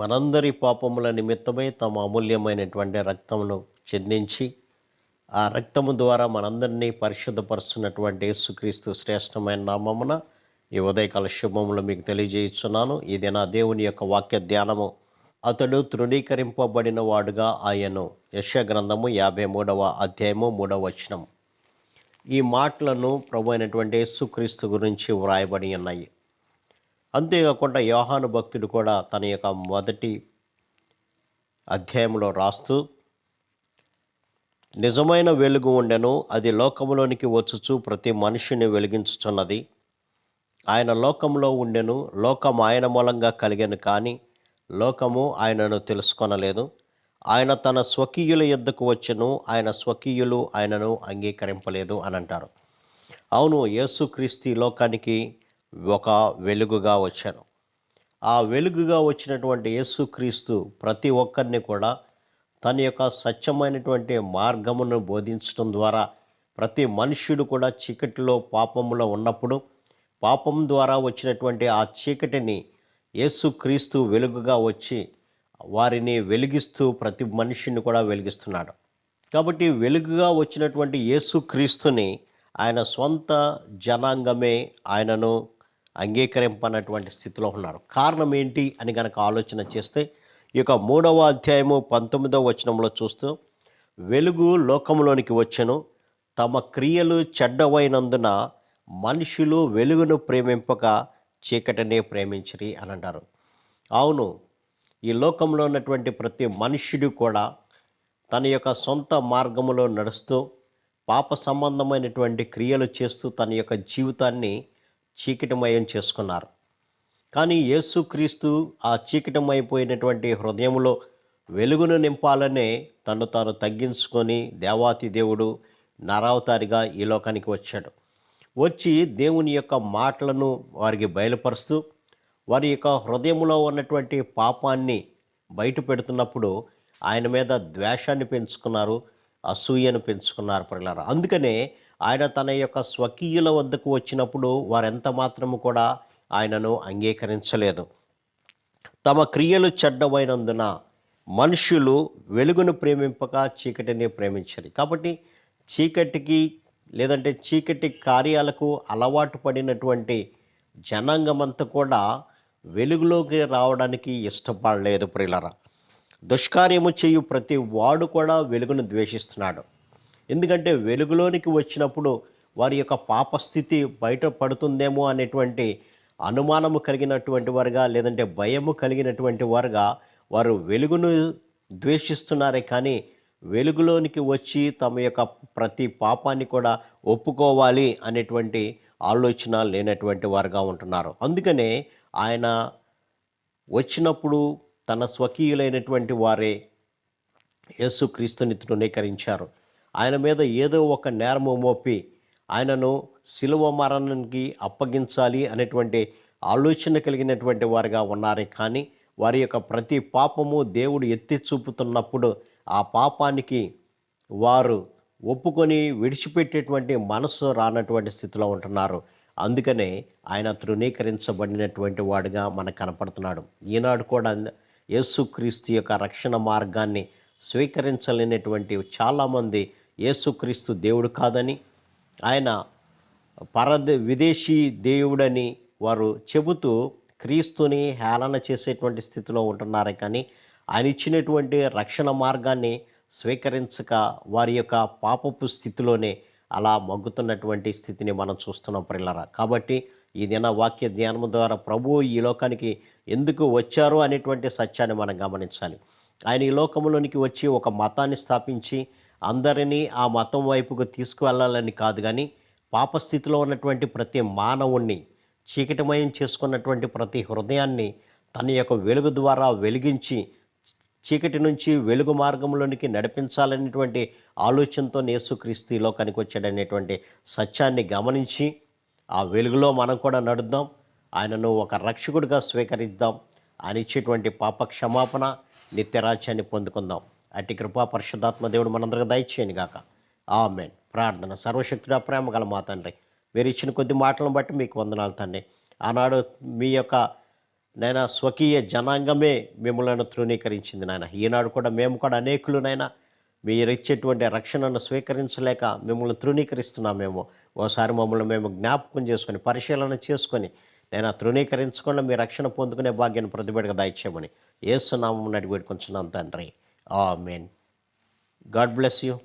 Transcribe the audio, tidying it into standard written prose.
మనందరి పాపముల నిమిత్తమై తమ అమూల్యమైనటువంటి రక్తమును చెందించి ఆ రక్తము ద్వారా మనందరినీ పరిశుద్ధపరుస్తున్నటువంటి యేసుక్రీస్తు శ్రేష్టమైన నామమున ఈ ఉదయకాల శుభములు మీకు తెలియజేస్తున్నాను. ఇది నా దేవుని యొక్క వాక్య ధ్యానము. అతడు తృణీకరింపబడిన వాడుగా ఆయను. యెషయా గ్రంథము 53వ అధ్యాయము 3వ వచనం. ఈ మాటలను ప్రభు అయినటువంటి యేసుక్రీస్తు గురించి వ్రాయబడి ఉన్నాయి. అంతేకాకుండా యోహాను భక్తుడు కూడా తన యొక్క మొదటి అధ్యాయంలో రాస్తూ, నిజమైన వెలుగు ఉండెను, అది లోకములోనికి వచ్చుచు ప్రతి మనిషిని వెలిగించుచున్నది. ఆయన లోకంలో ఉండెను, లోకం ఆయన మూలంగా కలిగెను, కానీ లోకము ఆయనను తెలుసుకొనలేదు. ఆయన తన స్వకీయుల యొద్దకు వచ్చెను, ఆయన స్వకీయులు ఆయనను అంగీకరింపలేదు అని అంటారు. అవును, యేసుక్రీస్తు ఈ లోకానికి ఒక వెలుగుగా వచ్చాను. ఆ వెలుగుగా వచ్చినటువంటి యేసుక్రీస్తు ప్రతి ఒక్కరిని కూడా తన యొక్క సత్యమైనటువంటి మార్గమును బోధించడం ద్వారా ప్రతి మనుష్యుడు కూడా చీకటిలో పాపములో ఉన్నప్పుడు పాపం ద్వారా వచ్చినటువంటి ఆ చీకటిని యేసుక్రీస్తు వెలుగుగా వచ్చి వారిని వెలిగిస్తూ ప్రతి మనిషిని కూడా వెలిగిస్తున్నాడు. కాబట్టి వెలుగుగా వచ్చినటువంటి యేసుక్రీస్తుని ఆయన సొంత జనాంగమే ఆయనను అంగీకరింపనటువంటి స్థితిలో ఉన్నారు. కారణం ఏంటి అని కనుక ఆలోచన చేస్తే ఈ యొక్క 3వ అధ్యాయము 19వ వచనంలో చూస్తూ, వెలుగు లోకంలోనికి వచ్చెను, తమ క్రియలు చెడ్డవైనందున మనుషులు వెలుగును ప్రేమింపక చీకటినే ప్రేమించిరి అని అంటారు. అవును, ఈ లోకంలో ఉన్నటువంటి ప్రతి మనుష్యుడు కూడా తన యొక్క సొంత మార్గములో నడుస్తూ పాప సంబంధమైనటువంటి క్రియలు చేస్తూ తన యొక్క జీవితాన్ని చీకటిమయం చేసుకున్నారు. కానీ యేసుక్రీస్తు ఆ చీకటిమైపోయినటువంటి హృదయంలో వెలుగును నింపాలనే తను తాను తగ్గించుకొని దేవాతి దేవుడు నరావతారిగా ఈ లోకానికి వచ్చాడు. వచ్చి దేవుని యొక్క మాటలను వారికి బయలుపరుస్తూ వారి యొక్క హృదయంలో ఉన్నటువంటి పాపాన్ని బయట పెడుతున్నప్పుడు ఆయన మీద ద్వేషాన్ని పెంచుకున్నారు, అసూయను పెంచుకున్నారు ప్రియులారా. అందుకనే ఆయన తన యొక్క స్వకీయుల వద్దకు వచ్చినప్పుడు వారెంత మాత్రము కూడా ఆయనను అంగీకరించలేదు. తమ క్రియలు చెడ్డమైనందున మనుషులు వెలుగును ప్రేమింపక చీకటిని ప్రేమించరు. కాబట్టి చీకటికి లేదంటే చీకటి కార్యాలకు అలవాటు పడినటువంటి జనాంగమంతా కూడా వెలుగులోకి రావడానికి ఇష్టపడలేదు ప్రియులారా. దుష్కార్యము చేయు ప్రతి వాడు కూడా వెలుగును ద్వేషిస్తున్నాడు. ఎందుకంటే వెలుగులోనికి వచ్చినప్పుడు వారి యొక్క పాపస్థితి బయటపడుతుందేమో అనేటువంటి అనుమానము కలిగినటువంటి వారుగా, లేదంటే భయము కలిగినటువంటి వారుగా వారు వెలుగును ద్వేషిస్తున్నారే కానీ వెలుగులోనికి వచ్చి తమ యొక్క ప్రతి పాపాన్ని కూడా ఒప్పుకోవాలి అనేటువంటి ఆలోచన లేనటువంటి వారుగా ఉంటున్నారు. అందుకనే ఆయన వచ్చినప్పుడు తన స్వకీయులైనటువంటి వారే యేసుక్రీస్తుని తృణీకరించారు. ఆయన మీద ఏదో ఒక నేరము మోపి ఆయనను శిలువ మరణానికి అప్పగించాలి అనేటువంటి ఆలోచన కలిగినటువంటి వారుగా ఉన్నారే కానీ వారి యొక్క ప్రతి పాపము దేవుడు ఎత్తి చూపుతున్నప్పుడు ఆ పాపానికి వారు ఒప్పుకొని విడిచిపెట్టేటువంటి మనసు రానటువంటి స్థితిలో ఉంటున్నారు. అందుకనే ఆయన తృణీకరించబడినటువంటి వాడుగా మనకు కనపడుతున్నాడు. ఈనాడు కూడా యేసుక్రీస్తు యొక్క రక్షణ మార్గాన్ని స్వీకరించలేనటువంటి చాలామంది యేసుక్రీస్తు దేవుడు కాదని, ఆయన విదేశీ దేవుడని వారు చెబుతూ క్రీస్తుని హేళన చేసేటువంటి స్థితిలో ఉంటున్నారే కానీ ఆయన ఇచ్చినటువంటి రక్షణ మార్గాన్ని స్వీకరించక వారి యొక్క పాపపు స్థితిలోనే అలా మగ్గుతున్నటువంటి స్థితిని మనం చూస్తున్నాం ప్రియులారా. కాబట్టి ఈ దిన వాక్య ధ్యానం ద్వారా ప్రభువు ఈ లోకానికి ఎందుకు వచ్చారో అనేటువంటి సత్యాన్ని మనం గమనించాలి. ఆయన ఈ లోకంలోనికి వచ్చి ఒక మతాన్ని స్థాపించి అందరినీ ఆ మతం వైపుకు తీసుకువెళ్ళాలని కాదు, కానీ పాపస్థితిలో ఉన్నటువంటి ప్రతి మానవుణ్ణి, చీకటిమయం చేసుకున్నటువంటి ప్రతి హృదయాన్ని తన యొక్క వెలుగు ద్వారా వెలిగించి చీకటి నుంచి వెలుగు మార్గంలోనికి నడిపించాలనేటువంటి ఆలోచనతో యేసుక్రీస్తు ఈ లోకానికి వచ్చాడనేటువంటి సత్యాన్ని గమనించి ఆ వెలుగులో మనం కూడా నడుద్దాం, ఆయనను ఒక రక్షకుడిగా స్వీకరిద్దాం, ఆయన ఇచ్చేటువంటి పాప క్షమాపణ, నిత్యరాజ్యాన్ని పొందుకుందాం. అట్టి కృపా పరిశుద్ధాత్మ దేవుడు మనందరికీ దయచేయను గాక. ఆమేన్. ప్రార్థన. సర్వశక్తుడా, ప్రేమ గల మా తండ్రి, మీరు ఇచ్చిన కొద్ది మాటలను బట్టి మీకు వందనాలు తండ్రి. ఆనాడు మీ యొక్క నాయన స్వకీయ జనాంగమే మిమ్మల్ని తృణీకరించింది నాయన. ఈనాడు కూడా మేము కూడా అనేకులు నాయన మీరిచ్చేటువంటి రక్షణను స్వీకరించలేక మిమ్మల్ని తృణీకరిస్తున్నామేమో. ఓసారి మమ్మల్ని మేము జ్ఞాపకం చేసుకొని, పరిశీలన చేసుకొని, నేను తృణీకరించకుండా మీ రక్షణ పొందుకునే భాగ్యాన్ని ప్రతి బిడ్డకు దయచేయమని యేసు నామమున అడిగి వేడుకొంచున్నాను తండ్రి. ఆమేన్. God bless you.